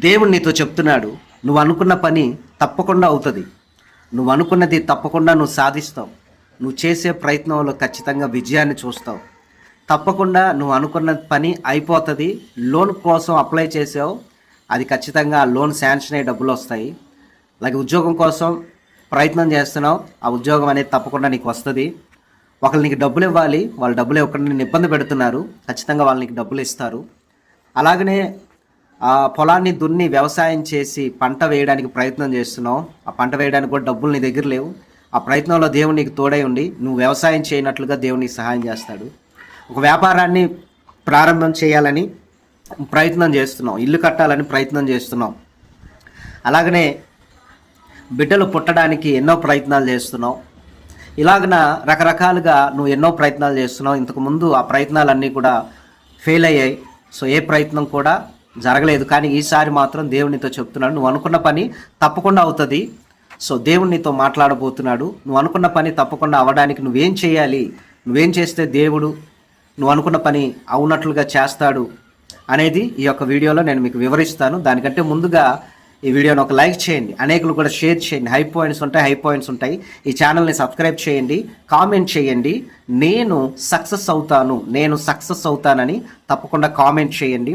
దేవుడు నీతో చెప్తున్నాడు, నువ్వు అనుకున్న పని తప్పకుండా అవుతుంది. నువ్వు అనుకున్నది తప్పకుండా నువ్వు సాధిస్తావు. నువ్వు చేసే ప్రయత్నంలో ఖచ్చితంగా విజయాన్ని చూస్తావు. తప్పకుండా నువ్వు అనుకున్న పని అయిపోతుంది. లోన్ కోసం అప్లై చేసావు, అది ఖచ్చితంగా ఆ లోన్ శాంక్షన్ అయ్యే డబ్బులు వస్తాయి. అలాగే ఉద్యోగం కోసం ప్రయత్నం చేస్తున్నావు, ఆ ఉద్యోగం అనేది తప్పకుండా నీకు వస్తుంది. ఒకళ్ళు నీకు డబ్బులు ఇవ్వాలి, వాళ్ళు డబ్బులు ఇవ్వకుండా నేను ఇబ్బంది పెడుతున్నారు, ఖచ్చితంగా వాళ్ళు నీకు డబ్బులు ఇస్తారు. అలాగనే ఆ పొలాన్ని దున్ని వ్యవసాయం చేసి పంట వేయడానికి ప్రయత్నం చేస్తున్నావు, ఆ పంట వేయడానికి కూడా డబ్బులు నీ దగ్గర లేవు. ఆ ప్రయత్నంలో దేవుడు నీకు తోడై ఉండి నువ్వు వ్యవసాయం చేయనట్లుగా దేవుడు నీకు సహాయం చేస్తాడు. ఒక వ్యాపారాన్ని ప్రారంభం చేయాలని ప్రయత్నం చేస్తున్నావు, ఇల్లు కట్టాలని ప్రయత్నం చేస్తున్నావు. అలాగనే బిడ్డలు పుట్టడానికి ఎన్నో ప్రయత్నాలు చేస్తున్నావు. ఇలాగన రకరకాలుగా నువ్వు ఎన్నో ప్రయత్నాలు చేస్తున్నావు. ఇంతకుముందు ఆ ప్రయత్నాలన్నీ కూడా ఫెయిల్ అయ్యాయి. సో ఏ ప్రయత్నం కూడా జరగలేదు. కానీ ఈసారి మాత్రం దేవునితో చెప్తున్నాడు, నువ్వు అనుకున్న పని తప్పకుండా అవుతుంది. సో దేవుడు నీతో మాట్లాడబోతున్నాడు. నువ్వు అనుకున్న పని తప్పకుండా అవ్వడానికి నువ్వేం చేయాలి, నువ్వేం చేస్తే దేవుడు నువ్వు అనుకున్న పని అవునట్లుగా చేస్తాడు అనేది ఈ యొక్క వీడియోలో నేను మీకు వివరిస్తాను. దానికంటే ముందుగా ఈ వీడియోని ఒక లైక్ చేయండి, అనేకులు కూడా షేర్ చేయండి. హై పాయింట్స్ ఉంటాయి. ఈ ఛానల్ని సబ్స్క్రైబ్ చేయండి, కామెంట్ చేయండి. నేను సక్సెస్ అవుతానని తప్పకుండా కామెంట్ చేయండి.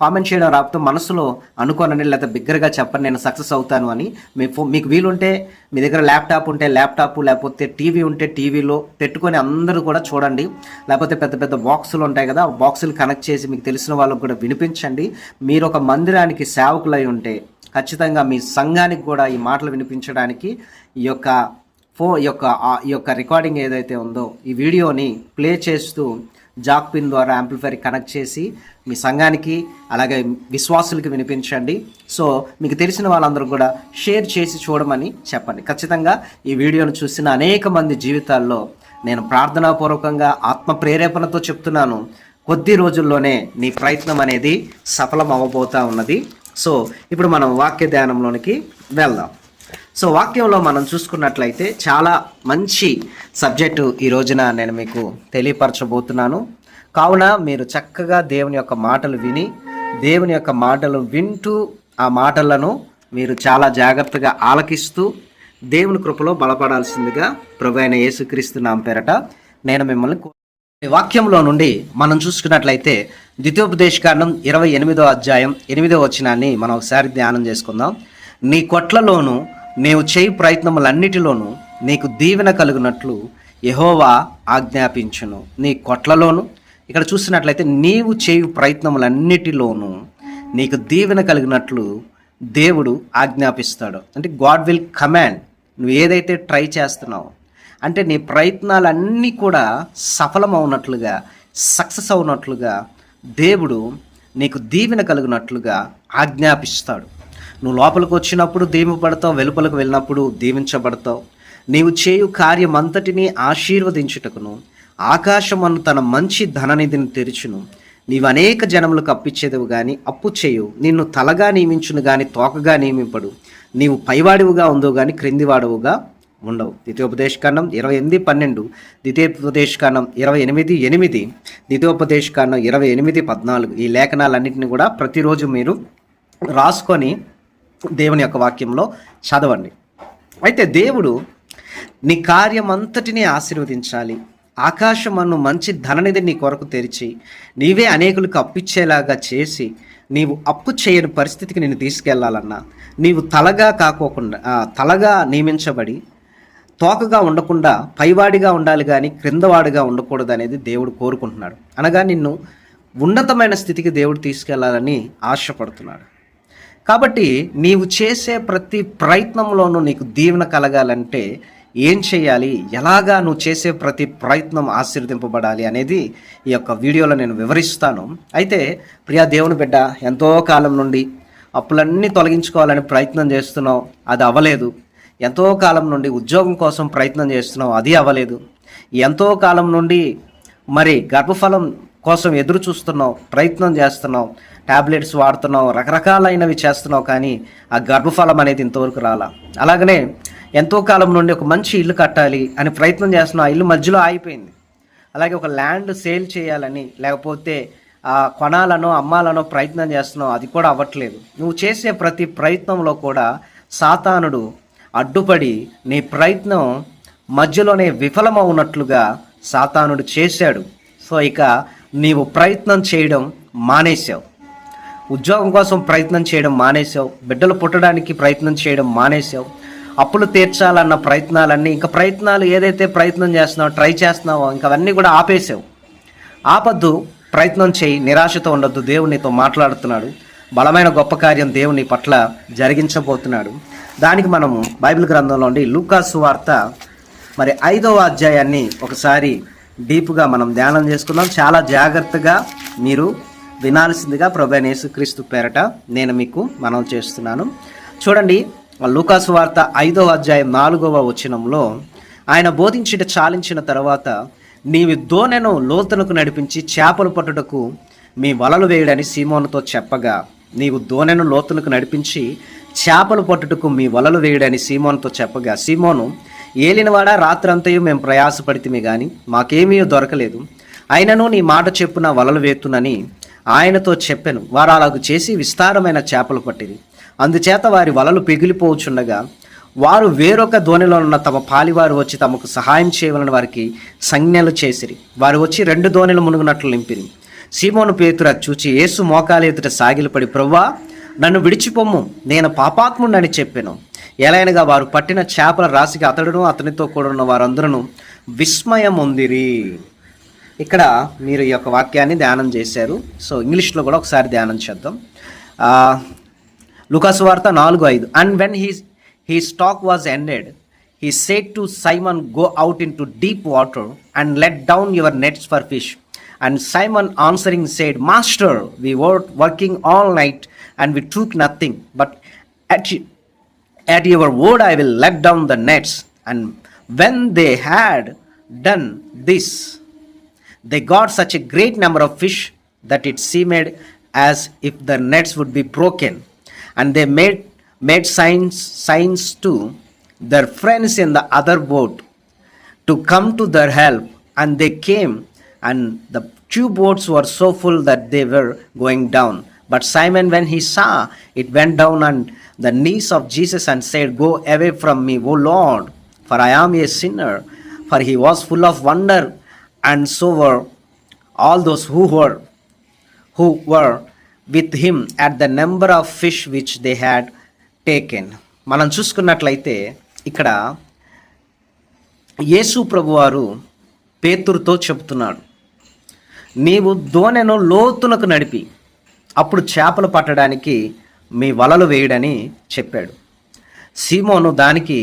కామెంట్ చేయడం రాకపోతే మనసులో అనుకోనని లేదా బిగ్గరగా చెప్పండి, నేను సక్సెస్ అవుతాను అని. మీకు వీలుంటే మీ దగ్గర ల్యాప్టాప్ ఉంటే ల్యాప్టాప్, లేకపోతే టీవీ ఉంటే టీవీలో పెట్టుకొని అందరూ కూడా చూడండి. లేకపోతే పెద్ద పెద్ద బాక్సులు ఉంటాయి కదా, ఆ బాక్సులు కనెక్ట్ చేసి మీకు తెలిసిన వాళ్ళకు కూడా వినిపించండి. మీరు ఒక మందిరానికి సేవకులై ఉంటే ఖచ్చితంగా మీ సంఘానికి కూడా ఈ మాటలు వినిపించడానికి ఈ యొక్క రికార్డింగ్ ఏదైతే ఉందో ఈ వీడియోని ప్లే చేస్తూ జాక్ పిన్ ద్వారా యాంప్లిఫైర్ కనెక్ట్ చేసి మీ సంఘానికి అలాగే విశ్వాసులకి వినిపించండి. సో మీకు తెలిసిన వాళ్ళందరూ కూడా షేర్ చేసి చూడమని చెప్పండి. ఖచ్చితంగా ఈ వీడియోను చూసిన అనేక మంది జీవితాల్లో నేను ప్రార్థనాపూర్వకంగా ఆత్మ ప్రేరేపణతో చెప్తున్నాను, కొద్ది రోజుల్లోనే నీ ప్రయత్నం అనేది సఫలం అవ్వబోతా ఉన్నది. సో ఇప్పుడు మనం వాక్య ధ్యానంలోనికి వెళ్దాం. సో వాక్యంలో మనం చూసుకున్నట్లయితే చాలా మంచి సబ్జెక్టు ఈ రోజున నేను మీకు తెలియపరచబోతున్నాను. కావున మీరు చక్కగా దేవుని యొక్క మాటలు విని, దేవుని యొక్క మాటలు వింటూ ఆ మాటలను మీరు చాలా జాగ్రత్తగా ఆలకిస్తూ దేవుని కృపలో బలపడాల్సిందిగా ప్రభువైన యేసుక్రీస్తు నామమున పేరట నేను మిమ్మల్ని వాక్యంలో నుండి మనం చూసుకున్నట్లయితే ద్వితీయోపదేశకాండం 28వ అధ్యాయం 8వ వచనాన్ని మనం ఒకసారి ధ్యానం చేసుకుందాం. నీ కొట్లలోను నీవు చేయి ప్రయత్నములన్నిటిలోనూ నీకు దీవెన కలుగునట్లు యెహోవా ఆజ్ఞాపించును. నీ కొట్లలోను, ఇక్కడ చూసినట్లయితే నీవు చేయు ప్రయత్నములన్నిటిలోనూ నీకు దీవెన కలిగినట్లు దేవుడు ఆజ్ఞాపిస్తాడు. అంటే గాడ్ విల్ కమాండ్. నువ్వు ఏదైతే ట్రై చేస్తున్నావు అంటే నీ ప్రయత్నాలన్నీ కూడా సఫలం అవునట్లుగా, సక్సెస్ అవునట్లుగా దేవుడు నీకు దీవెన కలిగినట్లుగా ఆజ్ఞాపిస్తాడు. నువ్వు లోపలికి వచ్చినప్పుడు దీవింపబడతావు, వెలుపలకు వెళ్ళినప్పుడు దీవించబడతావు. నీవు చేయు కార్యమంతటినీ ఆశీర్వదించుటకును ఆకాశమను తన మంచి ధననిధిని తెరుచును. నీవు అనేక జనములకు అప్పిచ్చేదవు కానీ అప్పు చేయు. నిన్ను తలగా నియమించును కానీ తోకగా నియమింపడు. నీవు పైవాడివుగా ఉందో కానీ క్రిందివాడవుగా ఉండవు. ద్వితీయోపదేశకాండం 28:12, ద్వితీయోపదేశకాండం 28:8, ద్వితీయోపదేశకాండం 28:14. ఈ లేఖనాలన్నింటినీ కూడా ప్రతిరోజు మీరు రాసుకొని దేవుని యొక్క వాక్యంలో చదవండి. అయితే దేవుడు నీ కార్యమంతటినీ ఆశీర్వదించాలి. ఆకాశమన్ను మంచి ధననిధి నీ కొరకు తెరిచి నీవే అనేకులకు అప్పిచ్చేలాగా చేసి నీవు అప్పు చేయని పరిస్థితికి నేను తీసుకెళ్లాలన్నా, నీవు తలగా నియమించబడి తోకగా ఉండకుండా పైవాడిగా ఉండాలి కానీ క్రిందవాడిగా ఉండకూడదు అనేది దేవుడు కోరుకుంటున్నాడు. అనగా నిన్ను ఉన్నతమైన స్థితికి దేవుడు తీసుకెళ్లాలని ఆశపడుతున్నాడు. కాబట్టి నీవు చేసే ప్రతి ప్రయత్నంలోనూ నీకు దీవెన కలగాలంటే ఏం చేయాలి, ఎలాగా నువ్వు చేసే ప్రతి ప్రయత్నం ఆశీర్వదింపబడాలి అనేది ఈ యొక్క వీడియోలో నేను వివరిస్తాను. అయితే ప్రియా దేవుని బిడ్డ, ఎంతో కాలం నుండి అప్పులన్నీ తొలగించుకోవాలని ప్రయత్నం చేస్తున్నావు, అది అవ్వలేదు. ఎంతో కాలం నుండి ఉద్యోగం కోసం ప్రయత్నం చేస్తున్నావు, అది అవ్వలేదు. ఎంతో కాలం నుండి మరి గర్భఫలం కోసం ఎదురు చూస్తున్నావు, ప్రయత్నం చేస్తున్నావు, టాబ్లెట్స్ వాడుతున్నావు, రకరకాలైనవి చేస్తున్నావు, కానీ ఆ గర్భఫలం అనేది ఇంతవరకు రాలా. అలాగనే ఎంతో కాలం నుండి ఒక మంచి ఇల్లు కట్టాలి అని ప్రయత్నం చేస్తున్నావు, ఆ ఇల్లు మధ్యలో ఆగిపోయింది. అలాగే ఒక ల్యాండ్ సేల్ చేయాలని, లేకపోతే కొనాలనో అమ్మాలనో ప్రయత్నం చేస్తున్నావు, అది కూడా అవ్వట్లేదు. నువ్వు చేసే ప్రతి ప్రయత్నంలో కూడా సాతానుడు అడ్డుపడి నీ ప్రయత్నం మధ్యలోనే విఫలమవునట్లుగా సాతానుడు చేశాడు. సో ఇక నీవు ప్రయత్నం చేయడం మానేశావు, ఉద్యోగం కోసం ప్రయత్నం చేయడం మానేశావు, బిడ్డలు పుట్టడానికి ప్రయత్నం చేయడం మానేశావు, అప్పులు తీర్చాలన్న ప్రయత్నాలన్నీ, ఇంకా ప్రయత్నాలు ఏదైతే ప్రయత్నం చేస్తున్నావో ట్రై చేస్తున్నావో ఇంకా అవన్నీ కూడా ఆపేసావు. ఆపద్దు, ప్రయత్నం చేయి, నిరాశతో ఉండొద్దు. దేవుడు నీతో మాట్లాడుతున్నాడు, బలమైన గొప్ప కార్యం దేవుని పట్ల జరిగించబోతున్నాడు. దానికి మనము బైబిల్ గ్రంథంలో ఉండి లూకా సువార్త 5వ అధ్యాయాన్ని ఒకసారి డీప్గా మనం ధ్యానం చేసుకుందాం. చాలా జాగ్రత్తగా మీరు వినాల్సిందిగా ప్రభువైన యేసుక్రీస్తు పేరట నేను మీకు మనవి చేస్తున్నాను. చూడండి, లూకా సువార్త 5వ అధ్యాయం 4వ వచనంలో ఆయన బోధించుట చాలించిన తర్వాత, నీవు దోణెను లోతునకు నడిపించి చేపలు పట్టుటకు మీ వలలు వేయడని సీమోనుతో చెప్పగా, నీవు దోణెను లోతునకు నడిపించి చేపలు పట్టుటకు మీ వలలు వేయడని సీమోనుతో చెప్పగా, సీమోను, ఏలినవాడా, రాత్రంతయు మేము ప్రయాసపడితిమి గాని మాకేమీ దొరకలేదు, అయినను నీ మాట చెప్పున వలలు వేతునని ఆయనతో చెప్పెను. వారు అలాగు చేసి విస్తారమైన చేపలు పట్టిరి. అందుచేత వారి వలలు పిగిలిపోవచ్చుండగా వారు వేరొక దోణిలో ఉన్న తమ పాలివారు వచ్చి తమకు సహాయం చేయవలని వారికి సంజ్ఞలు చేసిరి. వారు వచ్చి 2 దోణిలు మునుగునట్లు నింపిరి. సీమోను పేతురు అది చూచి యేసు మోకాలు ఎదుట సాగిలపడి, ప్రభువా, నన్ను విడిచిపోమ్ము, నేను పాపాత్ముడని చెప్పాను. ఎలాగనగా వారు పట్టిన చేపల రాశికి అతడును అతనితో కూడా ఉన్న వారందరూ విస్మయం పొందిరి. ఇక్కడ మీరు ఈ యొక్క వాక్యాన్ని ధ్యానం చేశారు. సో ఇంగ్లీష్లో కూడా ఒకసారి ధ్యానం చేద్దాం. లూకా సువార్త 4:5. And when his talk was ended, he said to Simon, go out into deep water and let down your nets for fish. And Simon answering said, Master, we were working all night and we took nothing, but at your word I will let down the nets. And when they had done this, they got such a great number of fish that it seemed as if the nets would be broken. And they made signs to their friends in the other boat to come to their help. And they came, and the 2 boats were so full that they were going down. But Simon, when he saw it, went down on the knees of Jesus and said, Go away from me, O Lord, for I am a sinner. For he was full of wonder, and so were all those who were with him at the number of fish which they had taken. మనం చూసుకున్నట్లయితే ఇక్కడ యేసు ప్రభువారు పేతురుతో చెబుతున్నాడు, నీవు దోణెను లోతునకు నడిపి అప్పుడు చేపలు పట్టడానికి మీ వలలు వేయడని చెప్పాడు. సీమోను దానికి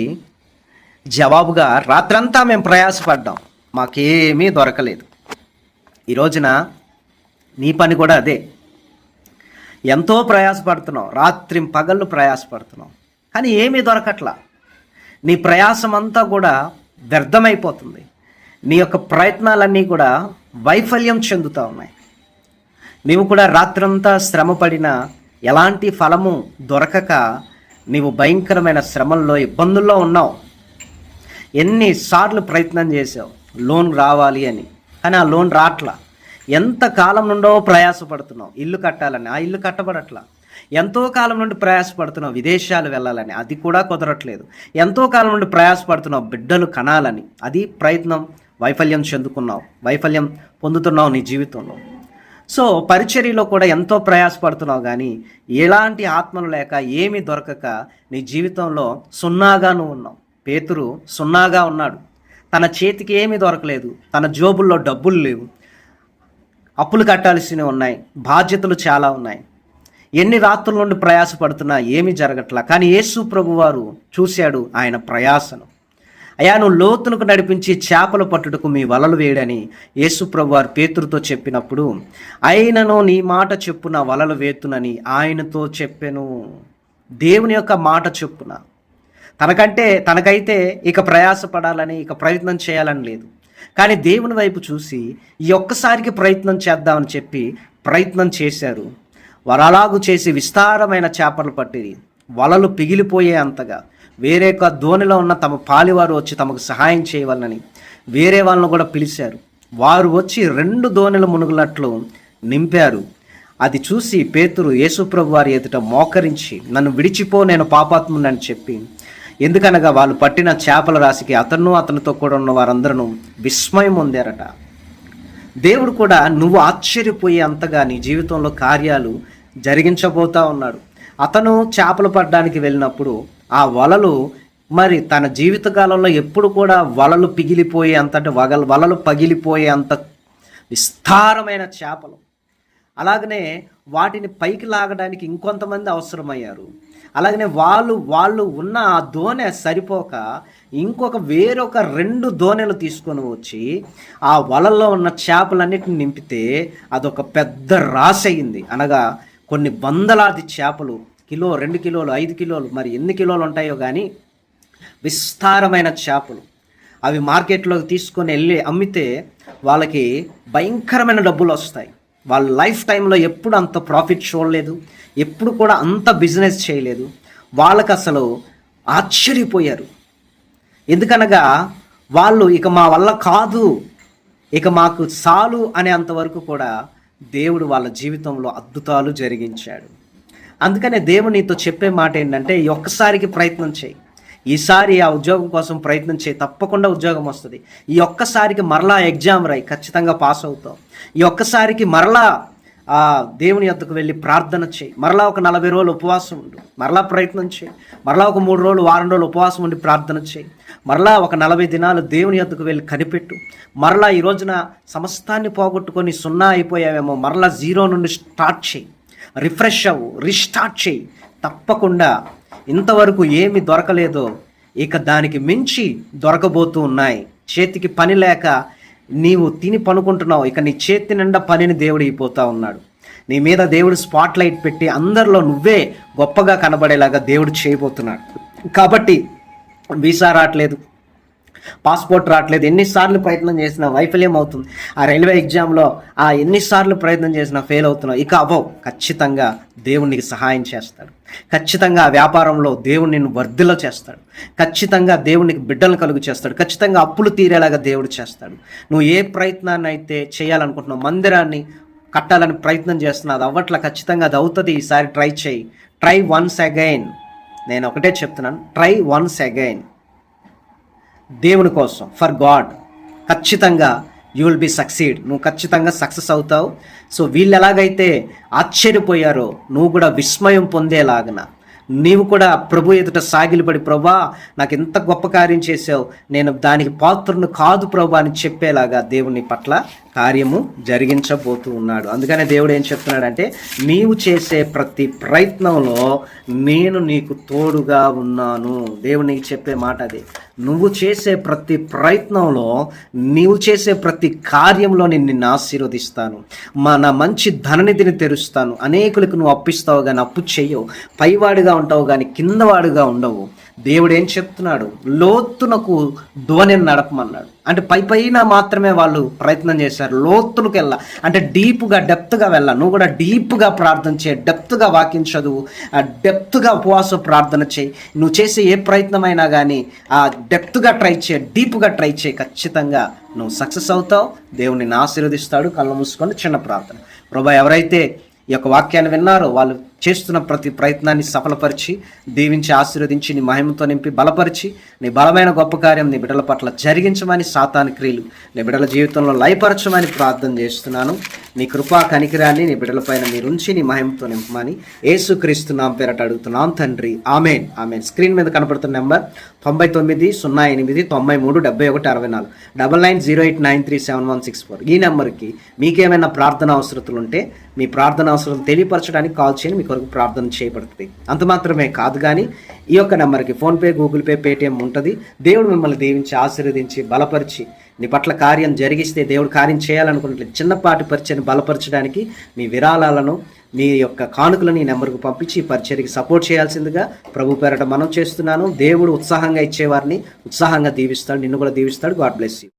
జవాబుగా, రాత్రంతా మేము ప్రయాసపడ్డాం, మాకేమీ దొరకలేదు. ఈ రోజున నీ పని కూడా అదే. ఎంతో ప్రయాసపడుతున్నావు, రాత్రి పగళ్ళు ప్రయాసపడుతున్నావు, కానీ ఏమీ దొరకట్లా. నీ ప్రయాసం అంతా కూడా వ్యర్థమైపోతుంది. నీ యొక్క ప్రయత్నాలన్నీ కూడా వైఫల్యం చెందుతూ ఉన్నాయి. నీవు కూడా రాత్రంతా శ్రమపడినా ఎలాంటి ఫలము దొరకక నీవు భయంకరమైన శ్రమల్లో, ఇబ్బందుల్లో ఉన్నావు. ఎన్నిసార్లు ప్రయత్నం చేసావు లోన్ రావాలి అని, కానీ ఆ లోన్ రాట్లా. ఎంత కాలం నుండో ప్రయాసపడుతున్నావు ఇల్లు కట్టాలని, ఆ ఇల్లు కట్టబడట్లా. ఎంతో కాలం నుండి ప్రయాసపడుతున్నావు విదేశాలు వెళ్ళాలని, అది కూడా కుదరట్లేదు. ఎంతో కాలం నుండి ప్రయాసపడుతున్నావు బిడ్డలు కనాలని, అది ప్రయత్నం వైఫల్యం చెందుకున్నావు, వైఫల్యం పొందుతున్నావు నీ జీవితంలో. సో పరిచర్యలో కూడా ఎంతో ప్రయాసపడుతున్నావు, కానీ ఎలాంటి ఆత్మలు లేక ఏమీ దొరకక నీ జీవితంలో సున్నాగా నువ్వు ఉన్నావు. పేతురు సున్నాగా ఉన్నాడు. తన చేతికి ఏమీ దొరకలేదు, తన జోబుల్లో డబ్బులు లేవు, అప్పులు కట్టాల్సినవి ఉన్నాయి, బాధ్యతలు చాలా ఉన్నాయి. ఎన్ని రాత్రుల నుండి ప్రయాసపడుతున్నా ఏమీ జరగట్లా. కానీ యేసు ప్రభువారు చూశాడు ఆయన ప్రయాసను. అయ్యా, నువ్వు లోతునకు నడిపించి చేపలు పట్టుటకు మీ వలలు వేయడని యేసు ప్రభువారు పేతురుతో చెప్పినప్పుడు, అయినను నీ మాట చెప్పున వలలు వేతునని ఆయనతో చెప్పెను. దేవుని యొక్క మాట చెప్పున తనకైతే ఇక ప్రయాసపడాలని, ఇక ప్రయత్నం చేయాలని లేదు. కానీ దేవుని వైపు చూసి ఈ ఒక్కసారికి ప్రయత్నం చేద్దామని చెప్పి ప్రయత్నం చేశారు. వారు అలాగూ చేసి విస్తారమైన చేపలు పట్టిరి. వలలు పిగిలిపోయే అంతగా వేరే ఒక దోణిలో ఉన్న తమ పాలివారు వచ్చి తమకు సహాయం చేయవాలని వేరే వాళ్ళను కూడా పిలిచారు. వారు వచ్చి 2 దోణిలు మునుగునట్లు నింపారు. అది చూసి పేతురు యేసుప్రభు వారి ఎదుట మోకరించి, నన్ను విడిచిపో, నేను పాపాత్మునని చెప్పి, ఎందుకనగా వాళ్ళు పట్టిన చేపల రాశికి అతనితో కూడా ఉన్న వారందరూ విస్మయం పొందారట. దేవుడు కూడా నువ్వు ఆశ్చర్యపోయే అంతగా నీ జీవితంలో కార్యాలు జరిగించబోతా ఉన్నాడు. అతను చేపలు పట్టడానికి వెళ్ళినప్పుడు ఆ వలలు మరి తన జీవితకాలంలో ఎప్పుడు కూడా వలలు పిగిలిపోయే అంత, అంటే వలలు పగిలిపోయే అంత విస్తారమైన చేపలు, అలాగనే వాటిని పైకి లాగడానికి ఇంకొంతమంది అవసరమయ్యారు. అలాగనే వాళ్ళు ఉన్న ఆ దోణె సరిపోక వేరొక 2 దోణెలు తీసుకొని వచ్చి ఆ వలల్లో ఉన్న చేపలన్నిటిని నింపితే అదొక పెద్ద రాశి అయింది. అనగా కొన్ని వందలాది చేపలు, కిలో, 2 కిలోలు, 5 కిలోలు, మరి ఎన్ని కిలోలు ఉంటాయో కానీ విస్తారమైన చేపలు. అవి మార్కెట్లోకి తీసుకొని వెళ్ళి అమ్మితే వాళ్ళకి భయంకరమైన డబ్బులు వస్తాయి. వాళ్ళ లైఫ్ టైంలో ఎప్పుడు అంత ప్రాఫిట్ చూడలేదు, ఎప్పుడు కూడా అంత బిజినెస్ చేయలేదు. వాళ్ళకి అసలు ఆశ్చర్యపోయారు. ఎందుకనగా వాళ్ళు ఇక మా వల్ల కాదు, ఇక మాకు చాలు అనే అంతవరకు కూడా దేవుడు వాళ్ళ జీవితంలో అద్భుతాలు జరిగించాడు. అందుకనే దేవుడు నీతో చెప్పే మాట ఏంటంటే, ఈ ఒక్కసారికి ప్రయత్నం చేయి. ఈసారి ఆ ఉద్యోగం కోసం ప్రయత్నం చేయి, తప్పకుండా ఉద్యోగం వస్తుంది. ఈ ఒక్కసారికి మరలా ఎగ్జామ్ రాయి, ఖచ్చితంగా పాస్ అవుతావు. ఈ ఒక్కసారికి మరలా దేవుని యొద్దకు వెళ్ళి ప్రార్థన చేయి. మరలా ఒక 40 రోజులు ఉపవాసం ఉండు, మరలా ప్రయత్నం చేయి. మరలా ఒక 3 రోజులు, వారం రోజులు ఉపవాసం ఉండి ప్రార్థన చేయి. మరలా ఒక 40 దినాలు దేవుని యొద్దకు వెళ్ళి కనిపెట్టు. మరలా ఈ రోజున సమస్తాన్ని పోగొట్టుకొని 0 అయిపోయావేమో, మరలా 0 నుండి స్టార్ట్ చేయి. రిఫ్రెష్ అవ్వు, రీస్టార్ట్ చేయి. తప్పకుండా ఇంతవరకు ఏమి దొరకలేదో ఇక దానికి మించి దొరకబోతూ ఉన్నాయి. చేతికి పని లేక నీవు తిని పనుకుంటున్నావు, ఇక నీ చేతి నిండా పనిని దేవుడు అయిపోతా ఉన్నాడు. నీ మీద దేవుడు స్పాట్ లైట్ పెట్టి అందరిలో నువ్వే గొప్పగా కనబడేలాగా దేవుడు చేయబోతున్నాడు. కాబట్టి వీసా రావట్లేదు, పాస్పోర్ట్ రావట్లేదు, ఎన్నిసార్లు ప్రయత్నం చేసినా వైఫల్యం అవుతుంది. ఆ రైల్వే ఎగ్జామ్లో ఎన్నిసార్లు ప్రయత్నం చేసినా ఫెయిల్ అవుతున్నావు. ఇక అవ్వవు. ఖచ్చితంగా దేవుడు నీకు సహాయం చేస్తాడు. ఖచ్చితంగా ఆ వ్యాపారంలో దేవుడు నిన్ను వర్ధిల్ల చేస్తాడు. ఖచ్చితంగా దేవునికి బిడ్డలను కలుగు చేస్తాడు. ఖచ్చితంగా అప్పులు తీరేలాగా దేవుడు చేస్తాడు. నువ్వు ఏ ప్రయత్నాన్ని అయితే చేయాలనుకుంటున్నావు, మందిరాన్ని కట్టాలని ప్రయత్నం చేస్తున్నావు, అది అవ్వట్లా, ఖచ్చితంగా అది అవుతుంది. ఈసారి ట్రై చేయి. Try once again. నేను ఒకటే చెప్తున్నాను, ట్రై వన్స్ అగైన్. దేవుని కోసం, ఫర్ గాడ్. ఖచ్చితంగా యూ విల్ బి సక్సీడ్. నువ్వు ఖచ్చితంగా సక్సెస్ అవుతావు. సో వీళ్ళు ఎలాగైతే ఆశ్చర్యపోయారో నువ్వు కూడా విస్మయం పొందేలాగన నీవు కూడా ప్రభు ఎదుట సాగిలిపడి, ప్రభా నాకు ఎంత గొప్ప కార్యం చేసావు, నేను దానికి పాత్రను కాదు ప్రభా అని చెప్పేలాగా దేవుని పట్ల కార్యము జరిగించబోతూ ఉన్నాడు. అందుకనే దేవుడు ఏం చెప్తున్నాడంటే, నీవు చేసే ప్రతి ప్రయత్నంలో నేను నీకు తోడుగా ఉన్నాను. దేవుడు నీకు చెప్పే మాట అదే. నువ్వు చేసే ప్రతి ప్రయత్నంలో, నీవు చేసే ప్రతి కార్యంలో నేను నిన్ను ఆశీర్వదిస్తాను. నా మంచి ధననిధిని తెరుస్తాను. అనేకులకు నువ్వు అప్పిస్తావు కానీ అప్పు చెయ్యవు. పైవాడిగా ఉంటావు కానీ కిందవాడుగా ఉండవు. దేవుడు ఏం చెప్తున్నాడు, లోతునకు ధోనిని నడపమన్నాడు. అంటే పైన మాత్రమే వాళ్ళు ప్రయత్నం చేశారు. లోతులకు వెళ్ళా అంటే డీప్గా, డెప్త్గా వెళ్ళా. నువ్వు కూడా డీప్గా ప్రార్థన చేయి, డెప్త్గా వాక్యం చదువు, డెప్త్గా ఉపవాస ప్రార్థన చేయి. నువ్వు చేసే ఏ ప్రయత్నమైనా కానీ డెప్త్గా ట్రై చేయి, డీప్గా ట్రై చేయి. ఖచ్చితంగా నువ్వు సక్సెస్ అవుతావు. దేవుడిని ఆశీర్వదిస్తాడు. కళ్ళు మూసుకొని చిన్న ప్రార్థన. ప్రభువా, ఎవరైతే ఈ యొక్క వాక్యాన్ని విన్నారో వాళ్ళు చేస్తున్న ప్రతి ప్రయత్నాన్ని సఫలపరిచి, దీవించి, ఆశీర్వదించి, నీ మహిమతో నింపి, బలపరిచి, నీ బలమైన గొప్ప కార్యం నీ బిడ్డల పట్ల జరిగించమని, సాతాను క్రియలు నీ బిడ్డల జీవితంలో లయపరచమని ప్రార్థన చేస్తున్నాను. నీ కృపా కనికిరాన్ని నీ బిడ్డలపైన మీరు ఉంచి నీ మహిమతో నింపమని యేసుక్రీస్తు నామమున పేరట అడుగుతున్నాం తండ్రి. Amen, amen. స్క్రీన్ మీద కనపడుతున్న నెంబర్ 9908937164 9908937164. ఈ నెంబర్కి మీకేమైనా ప్రార్థన అవసరతలు ఉంటే మీ ప్రార్థన అవసరం తెలియపరచడానికి కాల్ చేయండి. మీ కొరకు ప్రార్థన చేయబడుతుంది. అంత మాత్రమే కాదు కానీ ఈ యొక్క నెంబర్కి ఫోన్పే, గూగుల్ పే, పేటిఎం ఉంటుంది. దేవుడు మిమ్మల్ని దీవించి, ఆశీర్వదించి, బలపరిచి, నీ పట్ల కార్యం జరిగిస్తే, దేవుడు కార్యం చేయాలనుకున్నట్లు చిన్నపాటి పరిచయను బలపరచడానికి మీ విరాళాలను, మీ యొక్క కానుకలను ఈ నెంబర్కు పంపించి ఈ పరిచర్యకి సపోర్ట్ చేయాల్సిందిగా ప్రభు పేరట మనం చేస్తున్నాను. దేవుడు ఉత్సాహంగా ఇచ్చేవారిని ఉత్సాహంగా దీవిస్తాడు. నిన్ను కూడా దీవిస్తాడు. God bless you.